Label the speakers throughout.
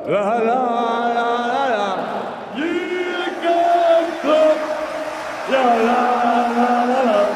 Speaker 1: 라라라라라 유럽컵 라라라라라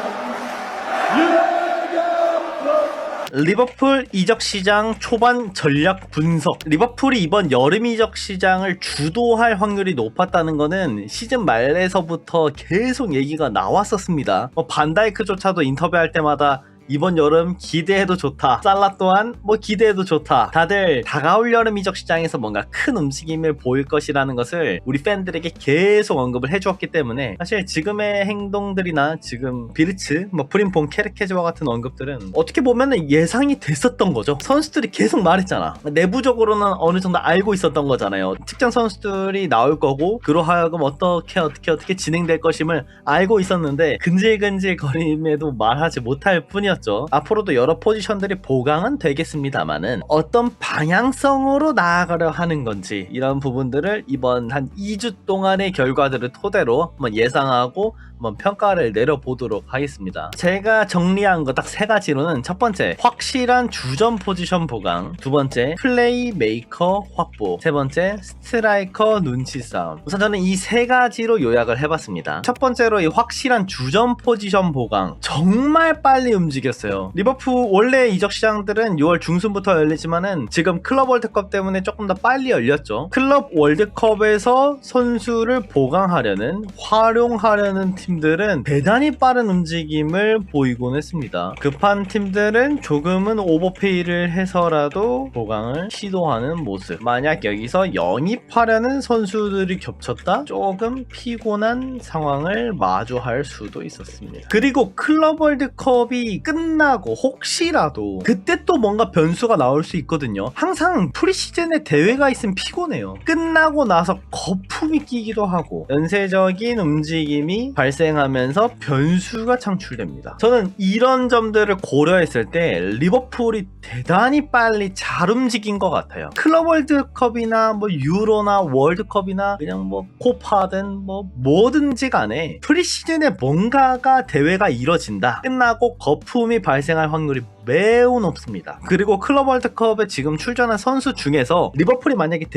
Speaker 2: 리버풀 이적 시장 초반 전략 분석. 리버풀이 이번 여름 이적 시장을 주도할 확률이 높았다는 거는 시즌 말에서부터 계속 얘기가 나왔었습니다. 반다이크조차도 인터뷰할 때마다 이번 여름 기대해도 좋다. 살라 또한 기대해도 좋다. 다들 다가올 여름 이적 시장에서 뭔가 큰 움직임을 보일 것이라는 것을 우리 팬들에게 계속 언급을 해주었기 때문에 사실 지금의 행동들이나 지금 비르츠, 프림퐁, 케르케즈와 같은 언급들은 어떻게 보면 예상이 됐었던 거죠. 선수들이 계속 말했잖아. 내부적으로는 어느 정도 알고 있었던 거잖아요. 특정 선수들이 나올 거고 그러하여금 어떻게 진행될 것임을 알고 있었는데 근질근질 거림에도 말하지 못할 뿐이었죠. 앞으로도 여러 포지션들이 보강은 되겠습니다만은 어떤 방향성으로 나아가려 하는 건지 이런 부분들을 이번 한 2주 동안의 결과들을 토대로 한번 예상하고 한번 평가를 내려보도록 하겠습니다. 제가 정리한 거 딱 세 가지로는 첫 번째, 확실한 주전 포지션 보강, 두 번째, 플레이 메이커 확보, 세 번째, 스트라이커 눈치 싸움. 우선 저는 이 세 가지로 요약을 해봤습니다. 첫 번째로 이 확실한 주전 포지션 보강, 정말 빨리 움직였어요. 리버풀 원래 이적 시장들은 6월 중순부터 열리지만은 지금 클럽 월드컵 때문에 조금 더 빨리 열렸죠. 클럽 월드컵에서 선수를 보강하려는, 활용하려는 팀들은 대단히 빠른 움직임을 보이곤 했습니다. 급한 팀들은 조금은 오버페이를 해서라도 보강을 시도하는 모습. 만약 여기서 영입하려는 선수들이 겹쳤다? 조금 피곤한 상황을 마주할 수도 있었습니다. 그리고 클럽 월드컵이 끝나고 혹시라도 그때 또 뭔가 변수가 나올 수 있거든요. 항상 프리시즌에 대회가 있으면 피곤해요. 끝나고 나서 거품이 끼기도 하고 연쇄적인 움직임이 발생하면서 변수가 창출됩니다. 저는 이런 점들을 고려했을 때 리버풀이 대단히 빨리 잘 움직인 것 같아요. 클럽 월드컵이나 유로나 월드컵이나 그냥 코파든 뭐든지 간에 프리시즌에 뭔가가 대회가 이뤄진다. 끝나고 거품이 발생할 확률이 매우 높습니다. 그리고 클럽 월드컵에 지금 출전한 선수 중에서 리버풀이 만약에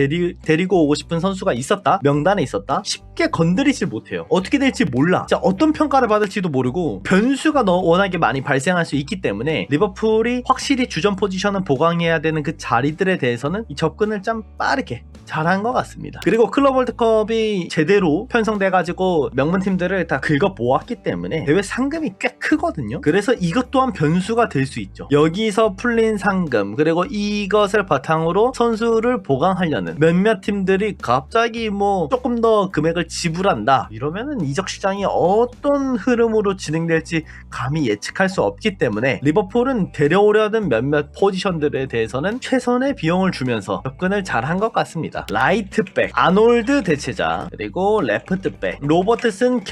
Speaker 2: 데리고 오고 싶은 선수가 있었다? 명단에 있었다? 쉽게 건드리질 못해요. 어떻게 될지 몰라. 진짜 어떤 평가를 받을지도 모르고 변수가 워낙에 많이 발생할 수 있기 때문에 리버풀이 확실히 주전 포지션을 보강해야 되는 그 자리들에 대해서는 이 접근을 좀 빠르게 잘한 것 같습니다. 그리고 클럽 월드컵이 제대로 편성돼가지고 명문팀들을 다 긁어 모았기 때문에 대회 상금이 꽤 크거든요. 그래서 이것 또한 변수가 될 수 있죠. 여기서 풀린 상금, 그리고 이것을 바탕으로 선수를 보강하려는 몇몇 팀들이 갑자기 조금 더 금액을 지불한다 이러면은 이적 시장이 어떤 흐름으로 진행될지 감히 예측할 수 없기 때문에 리버풀은 데려오려는 몇몇 포지션들에 대해서는 최선의 비용을 주면서 접근을 잘한 것 같습니다. 라이트백, 아놀드 대체자, 그리고 레프트백, 로버트슨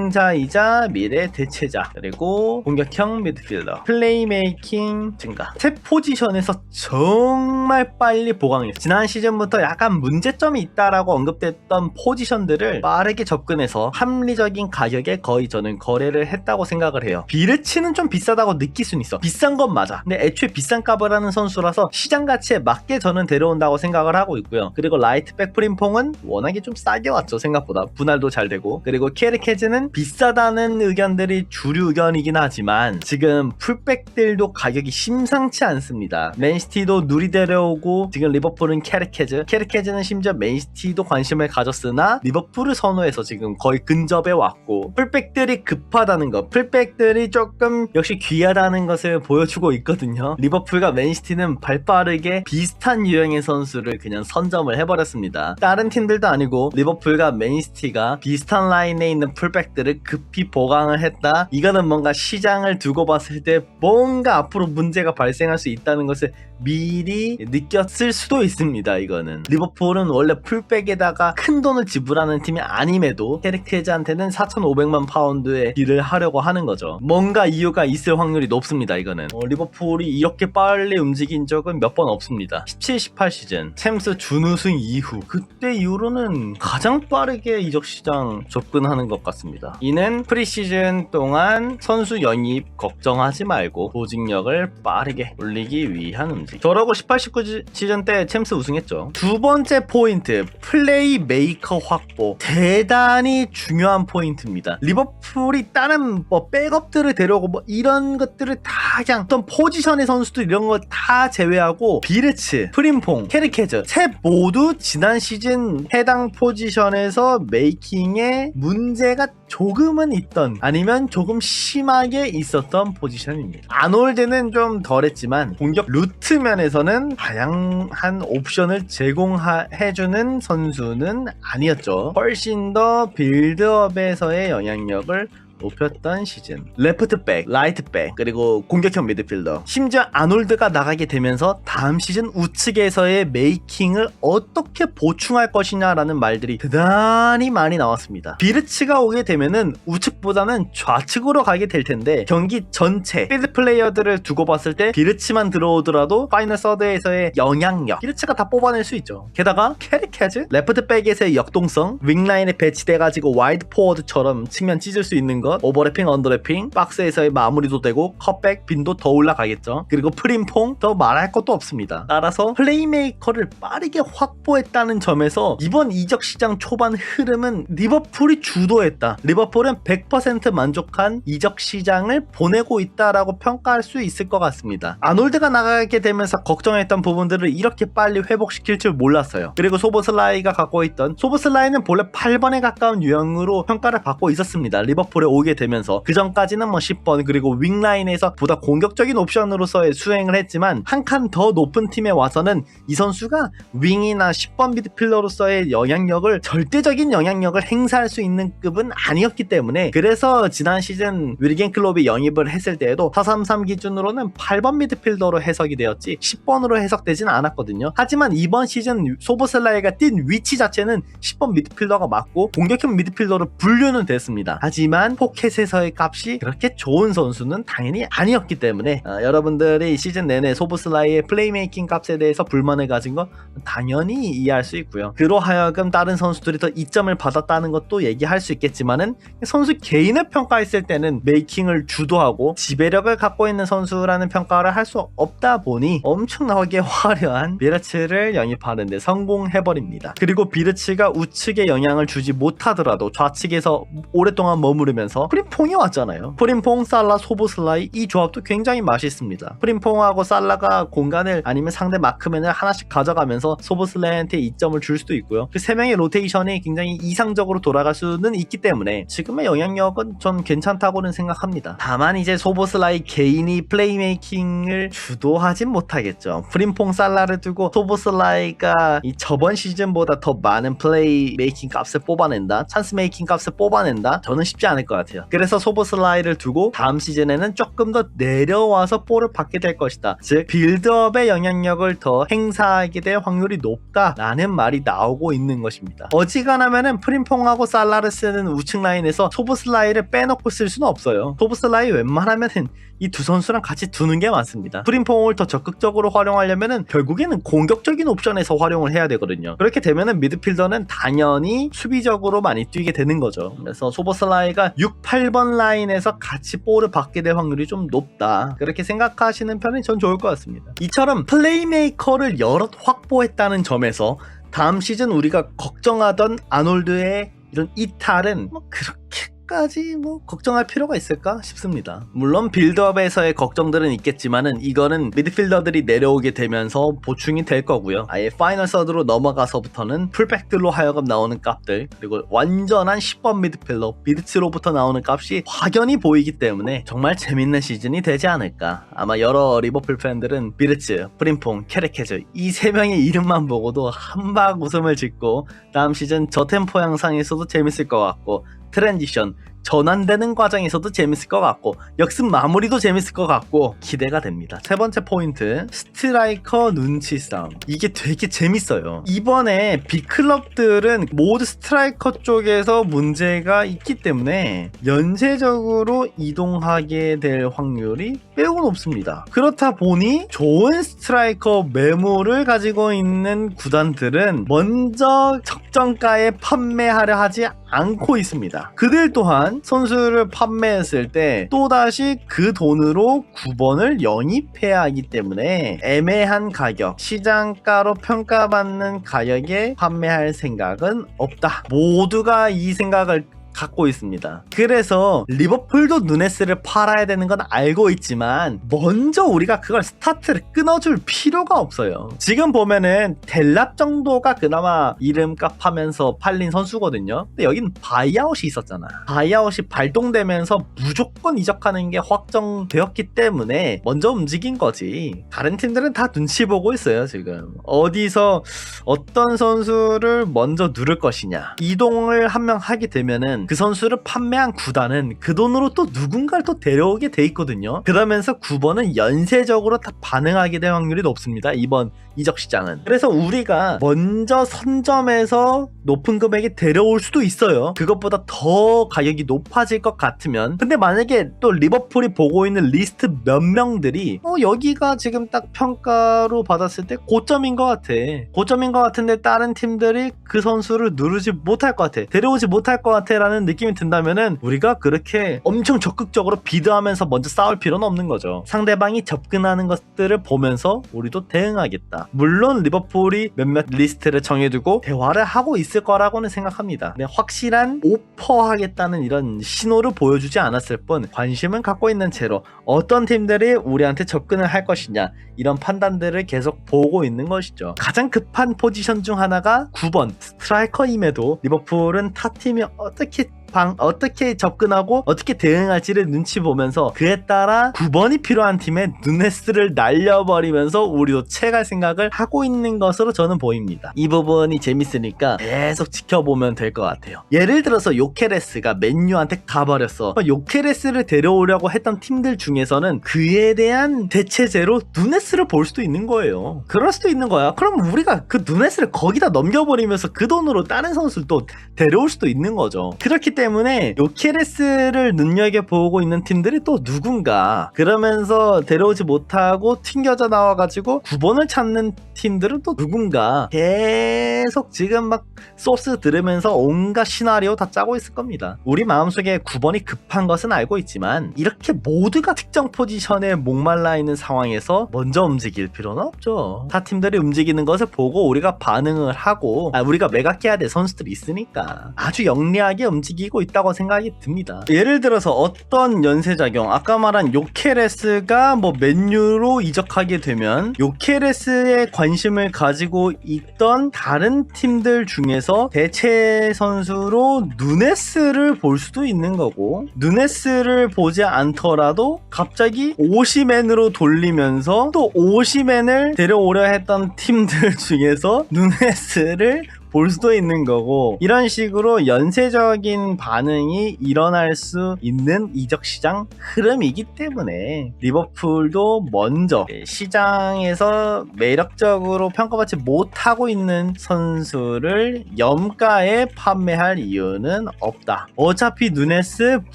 Speaker 2: 경쟁자이자 미래 대체자, 그리고 공격형 미드필더, 플레이메이킹 증가. 세 포지션에서 정말 빨리 보강했어요. 지난 시즌부터 약간 문제점이 있다라고 언급됐던 포지션들을 빠르게 접근해서 합리적인 가격에 거의 저는 거래를 했다고 생각을 해요. 비르치는 좀 비싸다고 느낄 수는 있어. 비싼 건 맞아. 근데 애초에 비싼 값을 하는 선수라서 시장 가치에 맞게 저는 데려온다고 생각을 하고 있고요. 그리고 라이트백 프림퐁은 워낙에 좀 싸게 왔죠. 생각보다 분할도 잘 되고. 그리고 케르케즈는 비싸다는 의견들이 주류 의견이긴 하지만 지금 풀백들도 가격이 심상치 않습니다. 맨시티도 누리 데려오고 지금 리버풀은 케르케즈는 심지어 맨시티도 관심을 가졌으나 리버풀을 선호해서 지금 거의 근접해 왔고 풀백들이 급하다는 것, 풀백들이 조금 역시 귀하다는 것을 보여주고 있거든요. 리버풀과 맨시티는 발빠르게 비슷한 유형의 선수를 그냥 선점을 해버렸습니다. 다른 팀들도 아니고 리버풀과 맨시티가 비슷한 라인에 있는 풀백들을 급히 보강을 했다. 이거는 뭔가 시장을 두고 봤을 때 뭔가 앞으로 문제가 발생할 수 있다는 것을 미리 느꼈을 수도 있습니다. 이거는 리버풀은 원래 풀백에다가 큰 돈을 지불하는 팀이 아님에도 케르케즈한테는 4,500만 파운드의 딜을 하려고 하는 거죠. 뭔가 이유가 있을 확률이 높습니다. 이거는 리버풀이 이렇게 빨리 움직인 적은 몇 번 없습니다. 17-18 시즌 챔스 준우승 이후 그때 이후로는 가장 빠르게 이적 시장 접근하는 것 같습니다. 이는 프리시즌 동안 선수 영입 걱정하지 말고 조직력 영향력을 빠르게 올리기 위한 움직임. 저러고 18-19 시즌 때 챔스 우승했죠. 두 번째 포인트, 플레이메이커 확보. 대단히 중요한 포인트입니다. 리버풀이 다른 뭐 백업들을 데려오고 뭐 이런 것들을 다 그냥 어떤 포지션의 선수들 이런 거 다 제외하고 비르츠, 프림퐁, 케르케즈 셋 모두 지난 시즌 해당 포지션에서 메이킹에 문제가 조금은 있던 아니면 조금 심하게 있었던 포지션입니다. 아놀드는 좀 덜했지만 공격 루트 면에서는 다양한 옵션을 제공해주는 선수는 아니었죠. 훨씬 더 빌드업에서의 영향력을 높였던 시즌. 레프트백, 라이트백, 그리고 공격형 미드필더. 심지어 아놀드가 나가게 되면서 다음 시즌 우측에서의 메이킹을 어떻게 보충할 것이냐라는 말들이 대단히 많이 나왔습니다. 비르츠가 오게 되면은 우측보다는 좌측으로 가게 될 텐데 경기 전체 필드 플레이어들을 두고 봤을 때 비르츠만 들어오더라도 파이널 서드에서의 영향력 비르츠가 다 뽑아낼 수 있죠. 게다가 캐리캐즈, 레프트백에서의 역동성, 윙라인에 배치돼가지고 와이드 포워드처럼 측면 찢을 수 있는 것, 오버래핑, 언더래핑, 박스에서의 마무리도 되고 컷백 빈도 더 올라가겠죠. 그리고 프림퐁 더 말할 것도 없습니다. 따라서 플레이메이커를 빠르게 확보했다는 점에서 이번 이적 시장 초반 흐름은 리버풀이 주도했다. 리버풀은 100% 만족한 이적 시장을 보내고 있다라고 평가할 수 있을 것 같습니다. 아놀드가 나가게 되면서 걱정했던 부분들을 이렇게 빨리 회복시킬 줄 몰랐어요. 그리고 소보슬라이가 갖고 있던, 소보슬라이는 본래 8번에 가까운 유형으로 평가를 받고 있었습니다. 리버풀에 오게 되면서 그 전까지는 뭐 10번 그리고 윙라인에서 보다 공격적인 옵션으로서의 수행을 했지만 한 칸 더 높은 팀에 와서는 이 선수가 윙이나 10번 미드필더로서의 영향력을, 절대적인 영향력을 행사할 수 있는 급은 아니었기 때문에, 그래서 지난 시즌 윌겐 클롭이 영입을 했을 때에도 433 기준으로는 8번 미드필더로 해석이 되었지 10번으로 해석되진 않았거든요. 하지만 이번 시즌 소보슬라이가 뛴 위치 자체는 10번 미드필더가 맞고 공격형 미드필더로 분류는 됐습니다. 하지만 포켓에서의 값이 그렇게 좋은 선수는 당연히 아니었기 때문에 여러분들이 시즌 내내 소보슬라이의 플레이메이킹 값에 대해서 불만을 가진 건 당연히 이해할 수 있고요. 그로 하여금 다른 선수들이 더 이점을 받았다는 것도 얘기할 수 있겠지만은 선수 개인을 평가했을 때는 메이킹을 주도하고 지배력을 갖고 있는 선수라는 평가를 할 수 없다 보니 엄청나게 화려한 비르츠를 영입하는데 성공해버립니다. 그리고 비르츠가 우측에 영향을 주지 못하더라도 좌측에서 오랫동안 머무르면서 프림퐁이 왔잖아요. 프림퐁, 살라, 소보슬라이 이 조합도 굉장히 맛있습니다. 프림퐁하고 살라가 공간을 아니면 상대 마크맨을 하나씩 가져가면서 소보슬라이한테 이점을 줄 수도 있고요. 그 세 명의 로테이션이 굉장히 이상적으로 돌아갈 수는 있기 때문에 지금의 영향력은 전 괜찮다고는 생각합니다. 다만 이제 소보슬라이 개인이 플레이메이킹을 주도하진 못하겠죠. 프림퐁, 살라를 두고 소보슬라이가 이 저번 시즌보다 더 많은 플레이메이킹 값을 뽑아낸다, 찬스 메이킹 값을 뽑아낸다, 저는 쉽지 않을 것 같아요. 그래서 소보슬라이를 두고 다음 시즌에는 조금 더 내려와서 볼을 받게 될 것이다. 즉 빌드업의 영향력을 더 행사하게 될 확률이 높다라는 말이 나오고 있는 것입니다. 어지간하면은 프림퐁하고 살라를 쓰는 우측 라인에서 소보슬라이를 빼놓고 쓸 수는 없어요. 소보슬라이 웬만하면은 이 두 선수랑 같이 두는 게 많습니다. 프림퐁을 더 적극적으로 활용하려면은 결국에는 공격적인 옵션에서 활용을 해야 되거든요. 그렇게 되면은 미드필더는 당연히 수비적으로 많이 뛰게 되는 거죠. 그래서 소보슬라이가 6, 8번 라인에서 같이 볼을 받게 될 확률이 좀 높다, 그렇게 생각하시는 편이 전 좋을 것 같습니다. 이처럼 플레이메이커를 여럿 확보했다는 점에서 다음 시즌 우리가 걱정하던 아놀드의 이런 이탈은 뭐 그렇게까지 뭐 걱정할 필요가 있을까 싶습니다. 물론 빌드업에서의 걱정들은 있겠지만은 이거는 미드필더들이 내려오게 되면서 보충이 될 거고요. 아예 파이널 서드로 넘어가서부터는 풀백들로 하여금 나오는 값들, 그리고 완전한 10번 미드필더 비르츠로부터 나오는 값이 확연히 보이기 때문에 정말 재밌는 시즌이 되지 않을까. 아마 여러 리버풀 팬들은 비르츠, 프림퐁, 케르케즈 이 세 명의 이름만 보고도 한박 웃음을 짓고 다음 시즌 저템포 양상에서도 재밌을 것 같고, 트랜지션 전환되는 과정에서도 재밌을 것 같고, 역습 마무리도 재밌을 것 같고 기대가 됩니다. 세 번째 포인트, 스트라이커 눈치 싸움. 이게 되게 재밌어요. 이번에 빅클럽들은 모두 스트라이커 쪽에서 문제가 있기 때문에 연쇄적으로 이동하게 될 확률이 매우 높습니다. 그렇다 보니 좋은 스트라이커 매물을 가지고 있는 구단들은 먼저 적정가에 판매하려 하지 않고 있습니다. 그들 또한 선수를 판매했을 때 또다시 그 돈으로 9번을 영입해야 하기 때문에 애매한 가격, 시장가로 평가받는 가격에 판매할 생각은 없다. 모두가 이 생각을 갖고 있습니다. 그래서 리버풀도 누네스를 팔아야 되는 건 알고 있지만 먼저 우리가 그걸 스타트를 끊어줄 필요가 없어요. 지금 보면은 델랍 정도가 그나마 이름값 하면서 팔린 선수거든요. 근데 여긴 바이아웃이 있었잖아. 바이아웃이 발동되면서 무조건 이적하는 게 확정되었기 때문에 먼저 움직인 거지. 다른 팀들은 다 눈치 보고 있어요. 지금 어디서 어떤 선수를 먼저 누를 것이냐. 이동을 한 명 하게 되면은 그 선수를 판매한 구단은 그 돈으로 또 누군가를 또 데려오게 돼 있거든요. 그러면서 9번은 연쇄적으로 다 반응하게 될 확률이 높습니다. 이번 이적 시장은. 그래서 우리가 먼저 선점해서 높은 금액에 데려올 수도 있어요. 그것보다 더 가격이 높아질 것 같으면. 근데 만약에 또 리버풀이 보고 있는 리스트 몇 명들이 여기가 지금 딱 평가로 받았을 때 고점인 것 같아. 고점인 것 같은데 다른 팀들이 그 선수를 누르지 못할 것 같아. 데려오지 못할 것 같아 라는 느낌이 든다면은 우리가 그렇게 엄청 적극적으로 비드하면서 먼저 싸울 필요는 없는 거죠. 상대방이 접근하는 것들을 보면서 우리도 대응하겠다. 물론 리버풀이 몇몇 리스트를 정해두고 대화를 하고 있을 거라고는 생각합니다. 근데 확실한 오퍼하겠다는 이런 신호를 보여주지 않았을 뿐 관심은 갖고 있는 채로 어떤 팀들이 우리한테 접근을 할 것이냐 이런 판단들을 계속 보고 있는 것이죠. 가장 급한 포지션 중 하나가 9번 스트라이커임에도 리버풀은 타 팀이 어떻게 접근하고 어떻게 대응할지를 눈치 보면서 그에 따라 9번이 필요한 팀에 누네스를 날려버리면서 우리도 채갈 생각을 하고 있는 것으로 저는 보입니다. 이 부분이 재밌으니까 계속 지켜보면 될 것 같아요. 예를 들어서 요케레스가 맨유한테 가버렸어. 요케레스를 데려오려고 했던 팀들 중에서는 그에 대한 대체제로 누네스를 볼 수도 있는 거예요. 그럴 수도 있는 거야. 그럼 우리가 그 누네스를 거기다 넘겨버리면서 그 돈으로 다른 선수를 또 데려올 수도 있는 거죠. 그렇기 때문에 요케레스를 눈여겨보고 있는 팀들이 또 누군가 그러면서 데려오지 못하고 튕겨져 나와가지고 9번을 찾는 팀들은 또 누군가 계속 지금 막 소스 들으면서 온갖 시나리오 다 짜고 있을 겁니다. 우리 마음속에 9번이 급한 것은 알고 있지만 이렇게 모두가 특정 포지션에 목말라 있는 상황에서 먼저 움직일 필요는 없죠. 타 팀들이 움직이는 것을 보고 우리가 반응을 하고 우리가 매각해야 될 선수들이 있으니까 아주 영리하게 움직이고 있다고 생각이 듭니다. 예를 들어서 어떤 연쇄작용, 아까 말한 요케레스가 뭐 맨유로 이적하게 되면 요케레스의 관심을 가지고 있던 다른 팀들 중에서 대체 선수로 누네스를 볼 수도 있는 거고, 누네스를 보지 않더라도 갑자기 오시맨으로 돌리면서 또 오시맨을 데려오려 했던 팀들 중에서 누네스를 볼 수도 있는 거고, 이런 식으로 연쇄적인 반응이 일어날 수 있는 이적시장 흐름이기 때문에 리버풀도 먼저 시장에서 매력적으로 평가받지 못하고 있는 선수를 염가에 판매할 이유는 없다. 어차피 누네스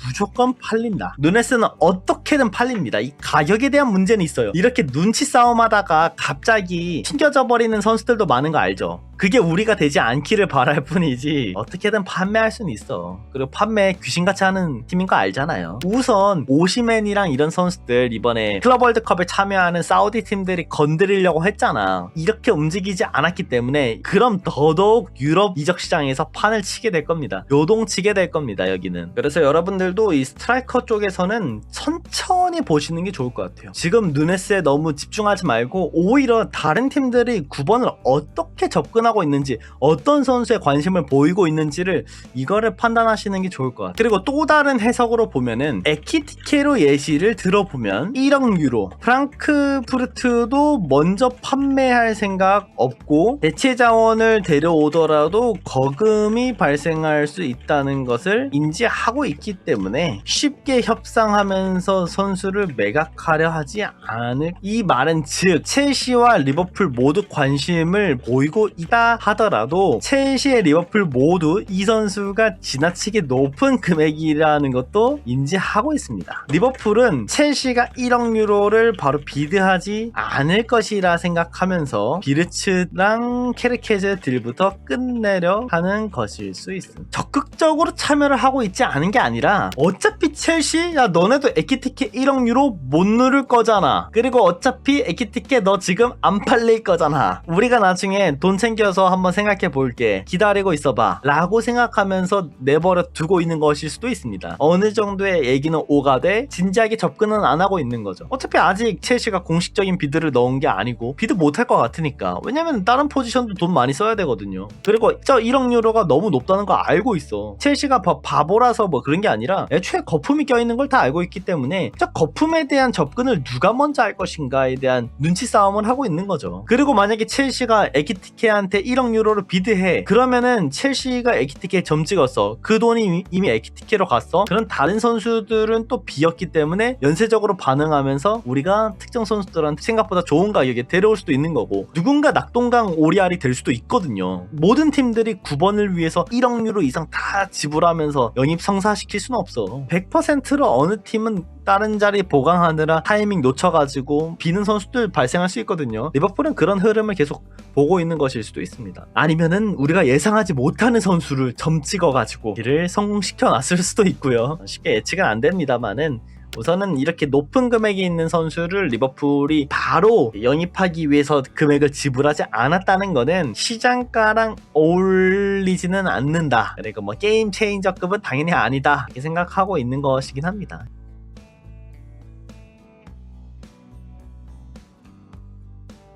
Speaker 2: 무조건 팔린다. 누네스는 어떻게든 팔립니다. 이 가격에 대한 문제는 있어요. 이렇게 눈치 싸움하다가 갑자기 튕겨져 버리는 선수들도 많은 거 알죠? 그게 우리가 되지 않기를 바랄 뿐이지 어떻게든 판매할 수는 있어. 그리고 판매 귀신같이 하는 팀인 거 알잖아요. 우선 오시맨이랑 이런 선수들 이번에 클럽 월드컵에 참여하는 사우디 팀들이 건드리려고 했잖아. 이렇게 움직이지 않았기 때문에 그럼 더더욱 유럽 이적 시장에서 판을 치게 될 겁니다. 요동치게 될 겁니다. 여기는. 그래서 여러분들도 이 스트라이커 쪽에서는 천천히 보시는 게 좋을 것 같아요. 지금 누네스에 너무 집중하지 말고 오히려 다른 팀들이 9번을 어떻게 접근하고 있는지, 어떤 선수에 관심을 보이고 있는지를 이거를 판단하시는 게 좋을 것 같아요. 그리고 또 다른 해석으로 보면은 에키티케로 예시를 들어보면 1억 유로 프랑크푸르트도 먼저 판매할 생각 없고 대체 자원을 데려오더라도 거금이 발생할 수 있다는 것을 인지하고 있기 때문에 쉽게 협상하면서 선수를 매각하려 하지 않을. 이 말은 즉 첼시와 리버풀 모두 관심을 보이고 있다 했다 하더라도 첼시의 리버풀 모두 이 선수가 지나치게 높은 금액이라는 것도 인지하고 있습니다. 리버풀은 첼시가 1억 유로를 바로 비드하지 않을 것이라 생각하면서 비르츠랑 케르케즈 딜부터 끝내려 하는 것일 수 있습니다. 적극적으로 참여를 하고 있지 않은 게 아니라 어차피 첼시 야 너네도 에키티켓 1억 유로 못 누를 거잖아. 그리고 어차피 에키티켓 너 지금 안 팔릴 거잖아. 우리가 나중에 돈 챙겨서 한번 생각해 볼게. 기다리고 있어봐 라고 생각하면서 내버려 두고 있는 것일 수도 있습니다. 어느 정도의 얘기는 오가되 진지하게 접근은 안 하고 있는 거죠. 어차피 아직 첼시가 공식적인 비드를 넣은 게 아니고 비드 못할 것 같으니까. 왜냐면 다른 포지션도 돈 많이 써야 되거든요. 그리고 저 1억 유로가 너무 높다는 거 알고 있어. 첼시가 바보라서 뭐 그런 게 아니라 애초에 거품이 껴있는 걸 다 알고 있기 때문에 저 거품에 대한 접근을 누가 먼저 할 것인가에 대한 눈치 싸움을 하고 있는 거죠. 그리고 만약에 첼시가 에키티케한테 1억 유로를 비드해. 그러면은 첼시가 에키티케 점 찍었어. 그 돈이 이미 에키티케로 갔어. 그런 다른 선수들은 또 비었기 때문에 연쇄적으로 반응하면서 우리가 특정 선수들한테 생각보다 좋은 가격에 데려올 수도 있는 거고, 누군가 낙동강 오리알이 될 수도 있거든요. 모든 팀들이 9번을 위해서 1억 유로 이상 다 지불하면서 영입 성사시킬 수는 없어. 100%로 어느 팀은 다른 자리 보강하느라 타이밍 놓쳐가지고 비는 선수들 발생할 수 있거든요. 리버풀은 그런 흐름을 계속 보고 있는 것일 수도 있습니다. 아니면은 우리가 예상하지 못하는 선수를 점 찍어가지고 이를 성공시켜 놨을 수도 있고요. 쉽게 예측은 안 됩니다만은 우선은 이렇게 높은 금액이 있는 선수를 리버풀이 바로 영입하기 위해서 금액을 지불하지 않았다는 거는 시장가랑 어울리지는 않는다. 그리고 뭐 게임 체인저급은 당연히 아니다 이렇게 생각하고 있는 것이긴 합니다.